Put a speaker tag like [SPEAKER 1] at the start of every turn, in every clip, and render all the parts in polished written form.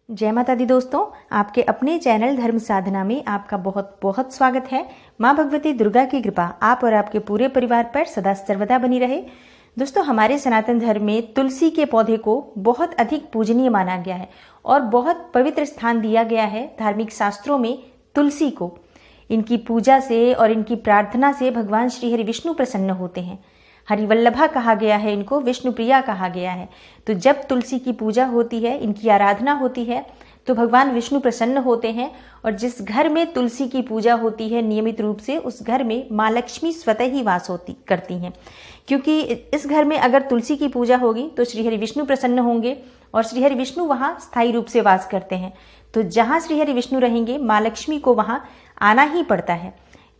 [SPEAKER 1] जय माता दी दोस्तों, आपके अपने चैनल धर्म साधना में आपका बहुत बहुत स्वागत है। माँ भगवती दुर्गा की कृपा आप और आपके पूरे परिवार पर सदा सर्वदा बनी रहे। दोस्तों, हमारे सनातन धर्म में तुलसी के पौधे को बहुत अधिक पूजनीय माना गया है और बहुत पवित्र स्थान दिया गया है धार्मिक शास्त्रों में। तुलसी को इनकी पूजा से और इनकी प्रार्थना से भगवान श्री हरि विष्णु प्रसन्न होते हैं। हरिवल्लभा कहा गया है, इनको विष्णु प्रिया कहा गया है। तो जब तुलसी की पूजा होती है, इनकी आराधना होती है, तो भगवान विष्णु प्रसन्न होते हैं। और जिस घर में तुलसी की पूजा होती है नियमित रूप से, उस घर में माँ लक्ष्मी स्वतः ही वास करती हैं, क्योंकि इस घर में अगर तुलसी की पूजा होगी तो श्री हरि विष्णु प्रसन्न होंगे और श्री हरि विष्णु वहाँ स्थायी रूप से वास करते हैं। तो जहाँ श्री हरि विष्णु रहेंगे, माँ लक्ष्मी को वहाँ आना ही पड़ता है।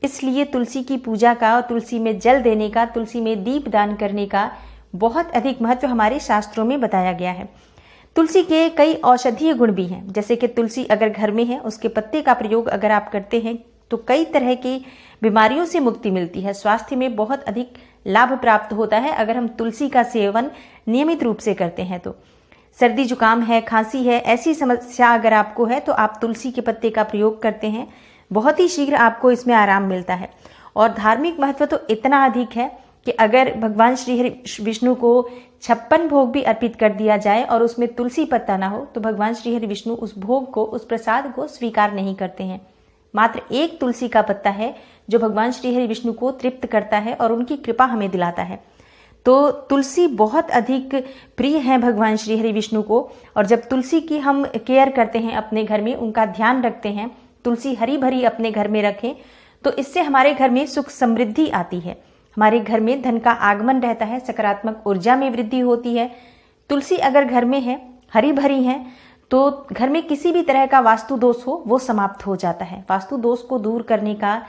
[SPEAKER 1] इसलिए तुलसी की पूजा का और तुलसी में जल देने का, तुलसी में दीप दान करने का बहुत अधिक महत्व हमारे शास्त्रों में बताया गया है। तुलसी के कई औषधीय गुण भी हैं, जैसे कि तुलसी अगर घर में है, उसके पत्ते का प्रयोग अगर आप करते हैं तो कई तरह की बीमारियों से मुक्ति मिलती है। स्वास्थ्य में बहुत अधिक लाभ प्राप्त होता है अगर हम तुलसी का सेवन नियमित रूप से करते हैं। तो सर्दी जुकाम है, खांसी है, ऐसी समस्या अगर आपको है तो आप तुलसी के पत्ते का प्रयोग करते हैं, बहुत ही शीघ्र आपको इसमें आराम मिलता है। और धार्मिक महत्व तो इतना अधिक है कि अगर भगवान श्री हरि विष्णु को 56 भोग भी अर्पित कर दिया जाए और उसमें तुलसी पत्ता ना हो तो भगवान श्री हरि विष्णु उस भोग को, उस प्रसाद को स्वीकार नहीं करते हैं। मात्र एक तुलसी का पत्ता है जो भगवान श्री हरि विष्णु को तृप्त करता है और उनकी कृपा हमें दिलाता है। तो तुलसी बहुत अधिक प्रिय है भगवान श्री हरि विष्णु को। और जब तुलसी की हम केयर करते हैं, अपने घर में उनका ध्यान रखते हैं, तुलसी हरी भरी अपने घर में रखें, तो इससे हमारे घर में सुख समृद्धि आती है, हमारे घर में धन का आगमन रहता है, सकारात्मक ऊर्जा में वृद्धि होती है। तुलसी अगर घर में है, हरी भरी है, तो घर में किसी भी तरह का वास्तु दोष हो वो समाप्त हो जाता है। वास्तु दोष को दूर करने का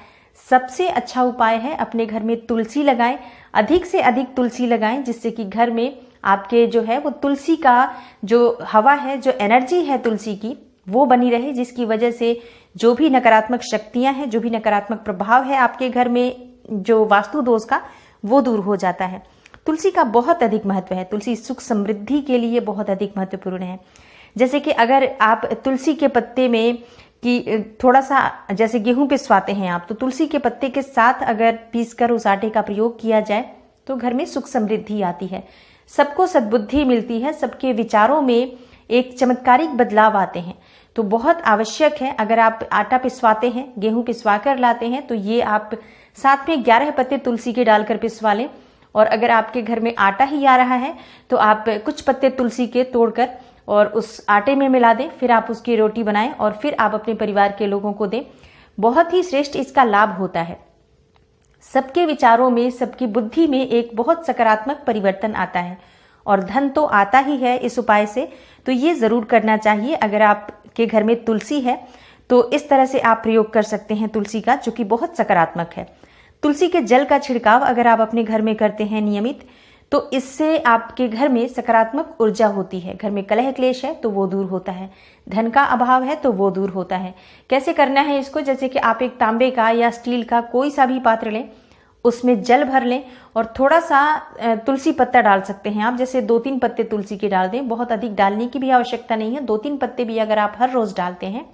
[SPEAKER 1] सबसे अच्छा उपाय है अपने घर में तुलसी लगाएं, अधिक से अधिक तुलसी लगाएं, जिससे कि घर में आपके जो है वो तुलसी का जो हवा है, जो एनर्जी है तुलसी की, वो बनी रहे, जिसकी वजह से जो भी नकारात्मक शक्तियां हैं, जो भी नकारात्मक प्रभाव है आपके घर में, जो वास्तु दोष का, वो दूर हो जाता है। तुलसी का बहुत अधिक महत्व है। तुलसी सुख समृद्धि के लिए बहुत अधिक महत्वपूर्ण है। जैसे कि अगर आप तुलसी के पत्ते में कि थोड़ा सा, जैसे गेहूं पिसवाते हैं आप, तो तुलसी के पत्ते के साथ अगर पीसकर उस आटे का प्रयोग किया जाए तो घर में सुख समृद्धि आती है, सबको सद्बुद्धि मिलती है, सबके विचारों में एक चमत्कारिक बदलाव आते हैं। तो बहुत आवश्यक है, अगर आप आटा पिसवाते हैं, गेहूं पिसवा कर लाते हैं, तो ये आप साथ में 11 पत्ते तुलसी के डालकर पिसवा लें। और अगर आपके घर में आटा ही आ रहा है तो आप कुछ पत्ते तुलसी के तोड़कर और उस आटे में मिला दें, फिर आप उसकी रोटी बनाएं और फिर आप अपने परिवार के लोगों को दें। बहुत ही श्रेष्ठ इसका लाभ होता है। सबके विचारों में, सबकी बुद्धि में एक बहुत सकारात्मक परिवर्तन आता है और धन तो आता ही है इस उपाय से। तो ये जरूर करना चाहिए। अगर आपके घर में तुलसी है तो इस तरह से आप प्रयोग कर सकते हैं तुलसी का, जो कि बहुत सकारात्मक है। तुलसी के जल का छिड़काव अगर आप अपने घर में करते हैं नियमित, तो इससे आपके घर में सकारात्मक ऊर्जा होती है। घर में कलह क्लेश है तो वो दूर होता है, धन का अभाव है तो वो दूर होता है। कैसे करना है इसको? जैसे कि आप एक तांबे का या स्टील का कोई सा भी पात्र लें, उसमें जल भर लें और थोड़ा सा तुलसी पत्ता डाल सकते हैं आप। जैसे 2-3 पत्ते तुलसी के डाल दें, बहुत अधिक डालने की भी आवश्यकता नहीं है। 2-3 पत्ते भी अगर आप हर रोज डालते हैं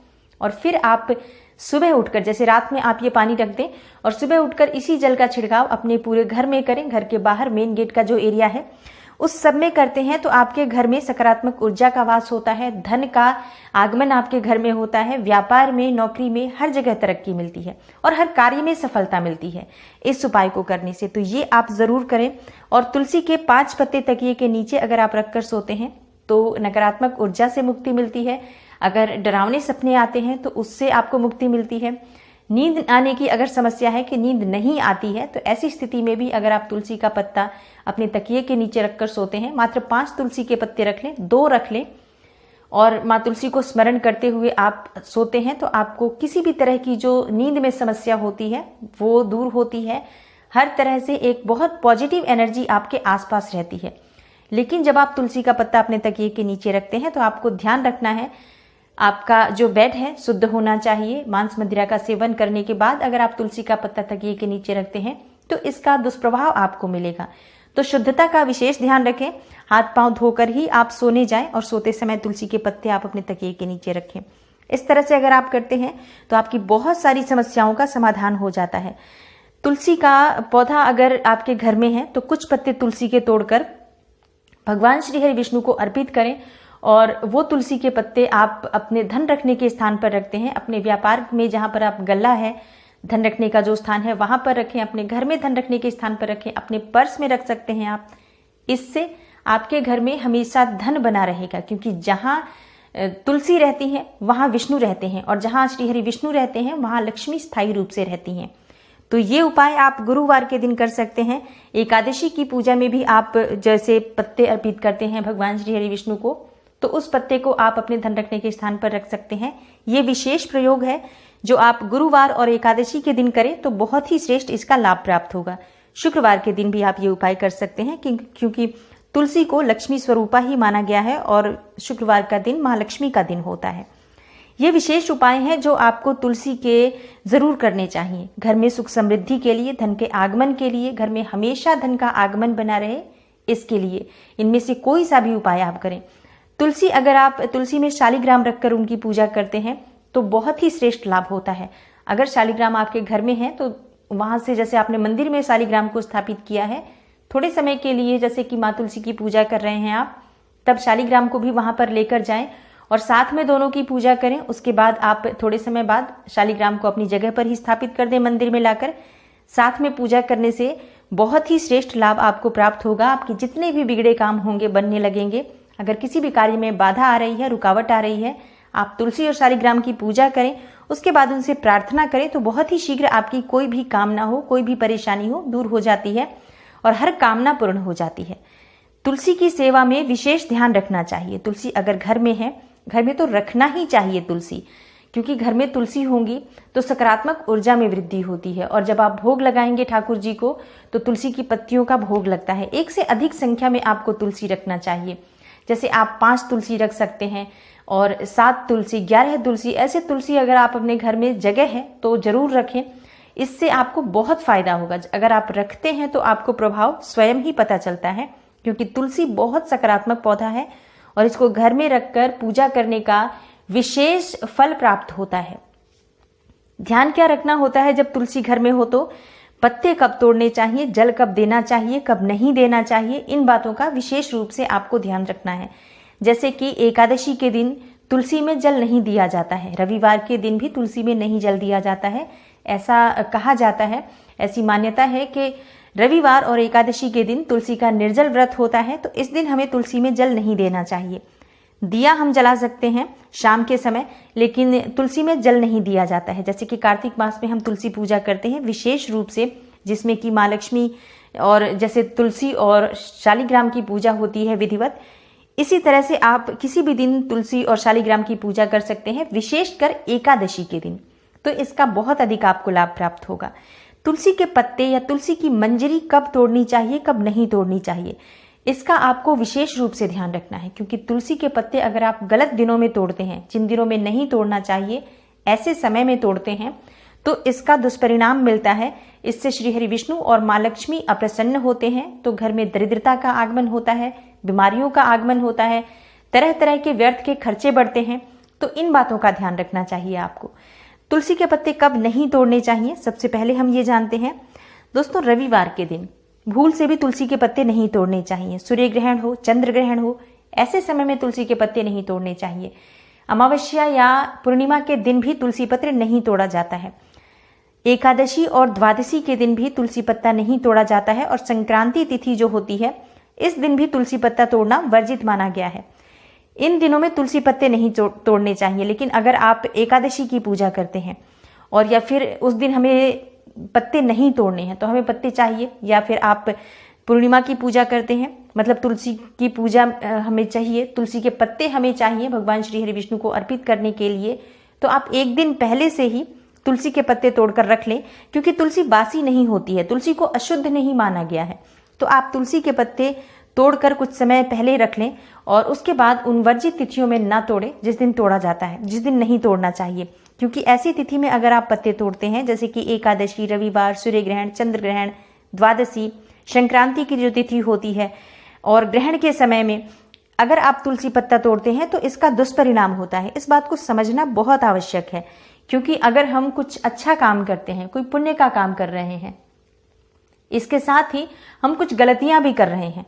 [SPEAKER 1] और फिर आप सुबह उठकर, जैसे रात में आप ये पानी रख दें और सुबह उठकर इसी जल का छिड़काव अपने पूरे घर में करें। घर के बाहर मेन गेट का जो एरिया है उस सब में करते हैं तो आपके घर में सकारात्मक ऊर्जा का वास होता है, धन का आगमन आपके घर में होता है, व्यापार में, नौकरी में, हर जगह तरक्की मिलती है और हर कार्य में सफलता मिलती है इस उपाय को करने से। तो ये आप जरूर करें। और तुलसी के 5 पत्ते तकिए के नीचे अगर आप रखकर सोते हैं तो नकारात्मक ऊर्जा से मुक्ति मिलती है। अगर डरावने सपने आते हैं तो उससे आपको मुक्ति मिलती है। नींद आने की अगर समस्या है कि नींद नहीं आती है, तो ऐसी स्थिति में भी अगर आप तुलसी का पत्ता अपने तकिए के नीचे रखकर सोते हैं, मात्र 5 तुलसी के पत्ते रख लें, 2 रख लें और माँ तुलसी को स्मरण करते हुए आप सोते हैं, तो आपको किसी भी तरह की जो नींद में समस्या होती है वो दूर होती है। हर तरह से एक बहुत पॉजिटिव एनर्जी आपके आसपास रहती है। लेकिन जब आप तुलसी का पत्ता अपने तकिए के नीचे रखते हैं तो आपको ध्यान रखना है, आपका जो बेड है शुद्ध होना चाहिए। मांस मदिरा का सेवन करने के बाद अगर आप तुलसी का पत्ता तकिए के नीचे रखते हैं तो इसका दुष्प्रभाव आपको मिलेगा। तो शुद्धता का विशेष ध्यान रखें। हाथ पांव धोकर ही आप सोने जाएं और सोते समय तुलसी के पत्ते आप अपने तकिए के नीचे रखें। इस तरह से अगर आप करते हैं तो आपकी बहुत सारी समस्याओं का समाधान हो जाता है। तुलसी का पौधा अगर आपके घर में है तो कुछ पत्ते तुलसी के तोड़कर भगवान श्री हरि विष्णु को अर्पित करें और वो तुलसी के पत्ते आप अपने धन रखने के स्थान पर रखते हैं। अपने व्यापार में जहां पर आप गल्ला है, धन रखने का जो स्थान है वहां पर रखें, अपने घर में धन रखने के स्थान पर रखें, अपने पर्स में रख सकते हैं आप। इससे आपके घर में हमेशा धन बना रहेगा, क्योंकि जहां तुलसी रहती है वहां विष्णु रहते हैं और जहां श्री हरि विष्णु रहते हैं वहां लक्ष्मी स्थायी रूप से रहती हैं। तो ये उपाय आप गुरुवार के दिन कर सकते हैं। एकादशी की पूजा में भी आप जैसे पत्ते अर्पित करते हैं भगवान श्री हरि विष्णु को, तो उस पत्ते को आप अपने धन रखने के स्थान पर रख सकते हैं। ये विशेष प्रयोग है जो आप गुरुवार और एकादशी के दिन करें तो बहुत ही श्रेष्ठ इसका लाभ प्राप्त होगा। शुक्रवार के दिन भी आप ये उपाय कर सकते हैं क्योंकि तुलसी को लक्ष्मी स्वरूपा ही माना गया है और शुक्रवार का दिन महालक्ष्मी का दिन होता है। ये विशेष उपाय हैं जो आपको तुलसी के जरूर करने चाहिए। घर में सुख समृद्धि के लिए, धन के आगमन के लिए, घर में हमेशा धन का आगमन बना रहे, इसके लिए इनमें से कोई सा भी उपाय आप करें। तुलसी अगर आप तुलसी में शालिग्राम रखकर उनकी पूजा करते हैं तो बहुत ही श्रेष्ठ लाभ होता है। अगर शालिग्राम आपके घर में है तो वहां से, जैसे आपने मंदिर में शालिग्राम को स्थापित किया है, थोड़े समय के लिए जैसे कि माँ तुलसी की पूजा कर रहे हैं आप, तब शालिग्राम को भी वहां पर लेकर जाएं और साथ में दोनों की पूजा करें। उसके बाद आप थोड़े समय बाद शालिग्राम को अपनी जगह पर ही स्थापित कर दें मंदिर में लाकर। साथ में पूजा करने से बहुत ही श्रेष्ठ लाभ आपको प्राप्त होगा। आपके जितने भी बिगड़े काम होंगे बनने लगेंगे। अगर किसी भी कार्य में बाधा आ रही है, रुकावट आ रही है, आप तुलसी और शालिग्राम की पूजा करें, उसके बाद उनसे प्रार्थना करें तो बहुत ही शीघ्र आपकी कोई भी कामना हो, कोई भी परेशानी हो, दूर हो जाती है और हर कामना पूर्ण हो जाती है। तुलसी की सेवा में विशेष ध्यान रखना चाहिए। तुलसी अगर घर में है, घर में तो रखना ही चाहिए तुलसी, क्योंकि घर में तुलसी होंगी तो सकारात्मक ऊर्जा में वृद्धि होती है। और जब आप भोग लगाएंगे ठाकुर जी को तो तुलसी की पत्तियों का भोग लगता है। 1 से अधिक संख्या में आपको तुलसी रखना चाहिए। जैसे आप 5 तुलसी रख सकते हैं और 7 तुलसी, 11 तुलसी, ऐसे तुलसी अगर आप अपने घर में जगह है तो जरूर रखें। इससे आपको बहुत फायदा होगा। अगर आप रखते हैं तो आपको प्रभाव स्वयं ही पता चलता है, क्योंकि तुलसी बहुत सकारात्मक पौधा है और इसको घर में रखकर पूजा करने का विशेष फल प्राप्त होता है। ध्यान क्या रखना होता है जब तुलसी घर में हो तो? पत्ते कब तोड़ने चाहिए, जल कब देना चाहिए, कब नहीं देना चाहिए, इन बातों का विशेष रूप से आपको ध्यान रखना है। जैसे कि एकादशी के दिन तुलसी में जल नहीं दिया जाता है, रविवार के दिन भी तुलसी में नहीं जल दिया जाता है। ऐसा कहा जाता है, ऐसी मान्यता है कि रविवार और एकादशी के दिन तुलसी का निर्जल व्रत होता है, तो इस दिन हमें तुलसी में जल नहीं देना चाहिए। दिया हम जला सकते हैं शाम के समय, लेकिन तुलसी में जल नहीं दिया जाता है। जैसे कि कार्तिक मास में हम तुलसी पूजा करते हैं विशेष रूप से, जिसमें कि माँ लक्ष्मी और जैसे तुलसी और शालिग्राम की पूजा होती है विधिवत, इसी तरह से आप किसी भी दिन तुलसी और शालिग्राम की पूजा कर सकते हैं, विशेषकर एकादशी के दिन। तो इसका बहुत अधिक आपको लाभ प्राप्त होगा। तुलसी के पत्ते या तुलसी की मंजरी कब तोड़नी चाहिए, कब नहीं तोड़नी चाहिए, इसका आपको विशेष रूप से ध्यान रखना है। क्योंकि तुलसी के पत्ते अगर आप गलत दिनों में तोड़ते हैं, जिन दिनों में नहीं तोड़ना चाहिए, ऐसे समय में तोड़ते हैं, तो इसका दुष्परिणाम मिलता है। इससे श्री हरि विष्णु और माँ लक्ष्मी अप्रसन्न होते हैं, तो घर में दरिद्रता का आगमन होता है, बीमारियों का आगमन होता है, तरह तरह के व्यर्थ के खर्चे बढ़ते हैं। तो इन बातों का ध्यान रखना चाहिए आपको। तुलसी के पत्ते कब नहीं तोड़ने चाहिए, सबसे पहले हम ये जानते हैं दोस्तों, रविवार के दिन भूल से भी तुलसी के पत्ते नहीं तोड़ने चाहिए। सूर्य ग्रहण हो, चंद्र ग्रहण हो, ऐसे समय में तुलसी के पत्ते नहीं तोड़ने चाहिए। अमावस्या या पूर्णिमा के दिन भी तुलसी पत्र नहीं तोड़ा जाता है। एकादशी और द्वादशी के दिन भी तुलसी पत्ता नहीं तोड़ा जाता है और संक्रांति तिथि जो होती है, इस दिन भी तुलसी पत्ता तोड़ना वर्जित माना गया है। इन दिनों में तुलसी पत्ते नहीं तोड़ने चाहिए। लेकिन अगर आप एकादशी की पूजा करते हैं और या फिर उस दिन हमें पत्ते नहीं तोड़ने हैं तो हमें पत्ते चाहिए, या फिर आप पूर्णिमा की पूजा करते हैं, मतलब तुलसी की पूजा हमें चाहिए, तुलसी के पत्ते हमें चाहिए भगवान श्री हरि विष्णु को अर्पित करने के लिए, तो आप एक दिन पहले से ही तुलसी के पत्ते तोड़कर रख लें। क्योंकि तुलसी बासी नहीं होती है, तुलसी को अशुद्ध नहीं माना गया है। तो आप तुलसी के पत्ते तोड़कर कुछ समय पहले रख लें और उसके बाद उन वर्जित तिथियों में ना तोड़े जिस दिन तोड़ा जाता है, जिस दिन नहीं तोड़ना चाहिए। क्योंकि ऐसी तिथि में अगर आप पत्ते तोड़ते हैं, जैसे कि एकादशी, रविवार, सूर्य ग्रहण, चंद्र ग्रहण, द्वादशी, संक्रांति की जो तिथि होती है और ग्रहण के समय में अगर आप तुलसी पत्ता तोड़ते हैं तो इसका दुष्परिणाम होता है। इस बात को समझना बहुत आवश्यक है, क्योंकि अगर हम कुछ अच्छा काम करते हैं, कोई पुण्य का काम कर रहे हैं, इसके साथ ही हम कुछ गलतियां भी कर रहे हैं,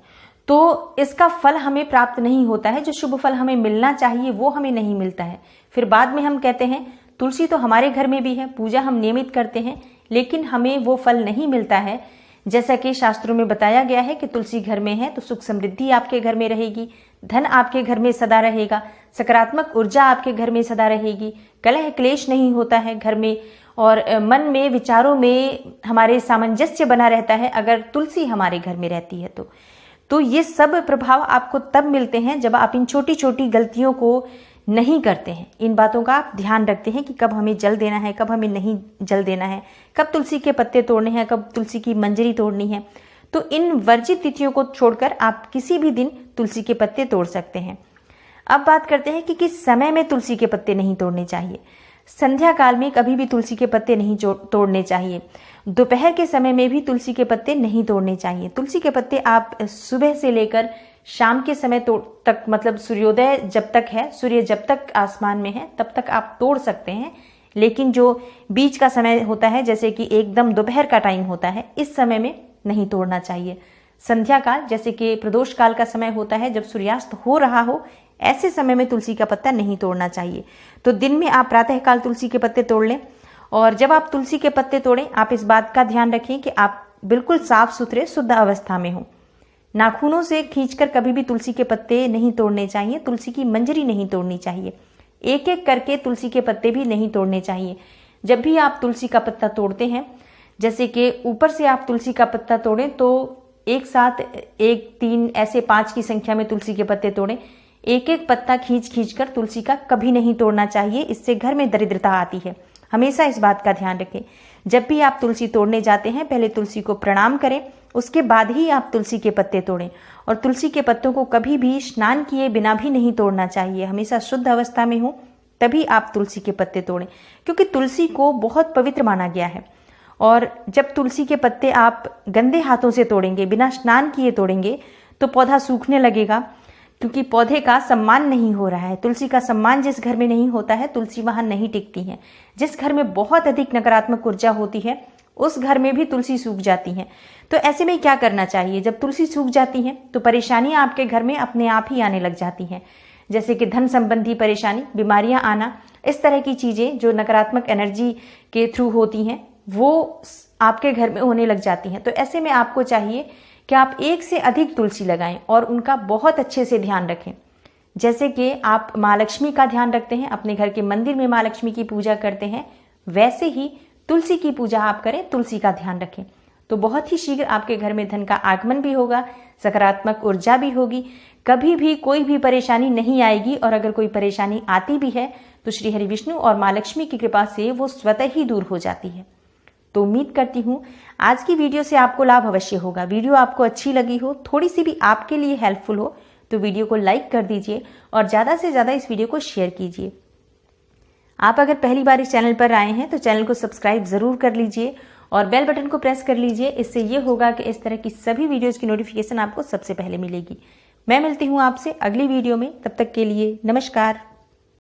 [SPEAKER 1] तो इसका फल हमें प्राप्त नहीं होता है। जो शुभ फल हमें मिलना चाहिए वो हमें नहीं मिलता है। फिर बाद में हम कहते हैं तुलसी तो हमारे घर में भी है, पूजा हम नियमित करते हैं, लेकिन हमें वो फल नहीं मिलता है। जैसा कि शास्त्रों में बताया गया है कि तुलसी घर में है तो सुख समृद्धि आपके घर में रहेगी, धन आपके घर में सदा रहेगा, सकारात्मक ऊर्जा आपके घर में सदा रहेगी, कलह क्लेश नहीं होता है घर में, और मन में विचारों में हमारे सामंजस्य बना रहता है अगर तुलसी हमारे घर में रहती है तो ये सब प्रभाव आपको तब मिलते हैं जब आप इन छोटी छोटी गलतियों को नहीं करते हैं। इन बातों का आप ध्यान रखते हैं कि कब हमें जल देना है, कब हमें नहीं जल देना है, कब तुलसी के पत्ते तोड़ने हैं, कब तुलसी की मंजरी तोड़नी है। तो इन वर्जित तिथियों को छोड़कर आप किसी भी दिन तुलसी के पत्ते तोड़ सकते हैं। अब बात करते हैं कि किस समय में तुलसी के पत्ते नहीं तोड़ने चाहिए। संध्या काल में कभी भी तुलसी के पत्ते नहीं तोड़ने चाहिए। दोपहर के समय में भी तुलसी के पत्ते नहीं तोड़ने चाहिए। तुलसी के पत्ते आप सुबह से लेकर शाम के समय तक, मतलब सूर्योदय जब तक है, सूर्य जब तक आसमान में है तब तक आप तोड़ सकते हैं। लेकिन जो बीच का समय होता है, जैसे कि एकदम दोपहर का टाइम होता है, इस समय में नहीं तोड़ना चाहिए। संध्या काल, जैसे कि प्रदोष काल का समय होता है, जब सूर्यास्त हो रहा हो, ऐसे समय में तुलसी का पत्ता नहीं तोड़ना चाहिए। तो दिन में आप प्रातःकाल तुलसी के पत्ते तोड़ लें, और जब आप तुलसी के पत्ते तोड़ें आप इस बात का ध्यान रखें कि आप बिल्कुल साफ सुथरे शुद्ध अवस्था में हो। नाखूनों से खींचकर कभी भी तुलसी के पत्ते नहीं तोड़ने चाहिए, तुलसी की मंजरी नहीं तोड़नी चाहिए, एक एक करके तुलसी के पत्ते भी नहीं तोड़ने चाहिए। जब भी आप तुलसी का पत्ता तोड़ते हैं, जैसे कि ऊपर से आप तुलसी का पत्ता तोड़ें तो एक साथ 1, 3 ऐसे 5 की संख्या में तुलसी के पत्ते तोड़ें। एक एक पत्ता खींच कर तुलसी का कभी नहीं तोड़ना चाहिए, इससे घर में दरिद्रता आती है। हमेशा इस बात का ध्यान रखें। जब भी आप तुलसी तोड़ने जाते हैं पहले तुलसी को प्रणाम करें, उसके बाद ही आप तुलसी के पत्ते तोड़ें। और तुलसी के पत्तों को कभी भी स्नान किए बिना भी नहीं तोड़ना चाहिए, हमेशा शुद्ध अवस्था में हो तभी आप तुलसी के पत्ते तोड़ें, क्योंकि तुलसी को बहुत पवित्र माना गया है। और जब तुलसी के पत्ते आप गंदे हाथों से तोड़ेंगे, बिना स्नान किए तोड़ेंगे, तो पौधा सूखने लगेगा, क्योंकि पौधे का सम्मान नहीं हो रहा है। तुलसी का सम्मान जिस घर में नहीं होता है, तुलसी वहां नहीं टिकती है। जिस घर में बहुत अधिक नकारात्मक ऊर्जा होती है, उस घर में भी तुलसी सूख जाती है। तो ऐसे में क्या करना चाहिए? जब तुलसी सूख जाती है तो परेशानियां आपके घर में अपने आप ही आने लग जाती हैं, जैसे कि धन संबंधी परेशानी, बीमारियां आना, इस तरह की चीजें जो नकारात्मक एनर्जी के थ्रू होती हैं वो आपके घर में होने लग जाती हैं। तो ऐसे में आपको चाहिए कि आप एक से अधिक तुलसी लगाएं और उनका बहुत अच्छे से ध्यान रखें। जैसे कि आप माँ लक्ष्मी का ध्यान रखते हैं, अपने घर के मंदिर में माँ लक्ष्मी की पूजा करते हैं, वैसे ही तुलसी की पूजा आप करें, तुलसी का ध्यान रखें। तो बहुत ही शीघ्र आपके घर में धन का आगमन भी होगा, सकारात्मक ऊर्जा भी होगी, कभी भी कोई भी परेशानी नहीं आएगी। और अगर कोई परेशानी आती भी है तो श्री हरि विष्णु और माँ लक्ष्मी की कृपा से वो स्वतः ही दूर हो जाती है। तो उम्मीद करती हूँ आज की वीडियो से आपको लाभ अवश्य होगा। वीडियो आपको अच्छी लगी हो, थोड़ी सी भी आपके लिए हेल्पफुल हो, तो वीडियो को लाइक कर दीजिए और ज़्यादा से ज़्यादा इस वीडियो को शेयर कीजिए। आप अगर पहली बार इस चैनल पर आए हैं तो चैनल को सब्सक्राइब जरूर कर लीजिए और बेल बटन को प्रेस कर लीजिए। इससे ये होगा कि इस तरह की सभी वीडियोज़ की नोटिफिकेशन आपको सबसे पहले मिलेगी। मैं मिलती हूँ आपसे अगली वीडियो में, तब तक के लिए नमस्कार।